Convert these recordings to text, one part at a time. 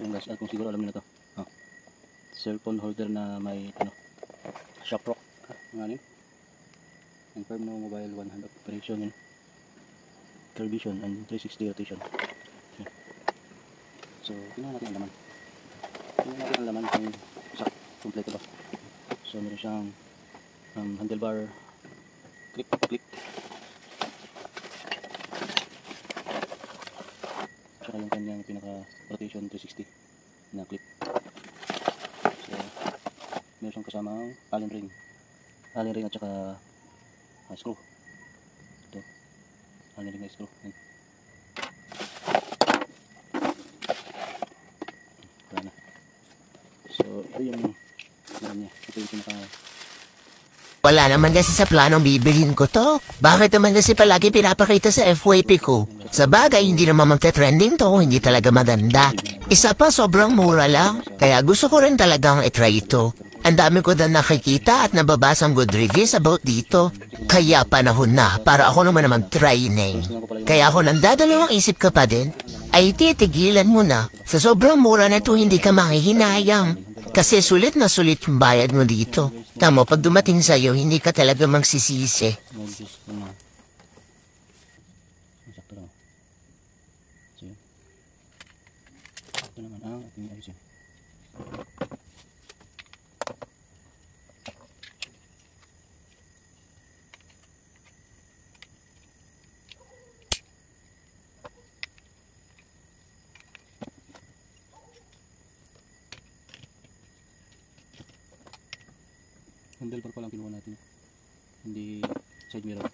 Ito yung guys, kung siguro alam niyo na to. Oh. Cellphone holder na may shock rock. Ano yun? Confirm no mobile 100 operation yun. Curve vision and 360 rotation. Okay. So, tingnan natin ang laman. Tingnan natin ang laman kung kompleto ba. So, meron siyang handlebar clip. Tsaka yung kanyang pinaka rotation 360 na clip. So, meron siyang kasamang allen ring at saka screw. Ito, allen ring na screw. Wala na. So, ito yung niya. Ito yung pinaka Wala naman kasi sa planong bibilhin ko to. Bakit naman kasi palagi pinapakita sa FYP ko? Sa bagay, hindi naman magte-trending to, hindi talaga maganda. Isa pa, sobrang mura lang. Kaya gusto ko rin talagang itry ito. Ang dami ko na nakikita at nababasang good reviews about dito. Kaya panahon na para ako naman mag-training. Kaya ako nandadalawang isip ka pa din, ay titigilan mo na. Sa sobrang mura na to, hindi ka mahihinayang. Kasi sulit na sulit yung bayad mo dito. Tamo, pag dumating sa'yo, hindi ka talaga magsisisi. sakto lang. So, ito naman ang ating ayusin. Handlebar pa lang kinuha natin, hindi side mirror.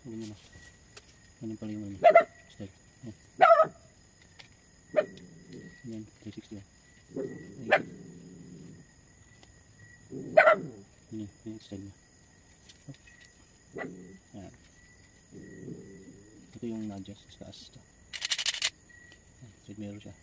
Ganyan na. Ganyan pala yung style. Yan, 360 yan. Yan yung style niya. Yan. Ito yung na-adjust sa taas. Side mirror siya.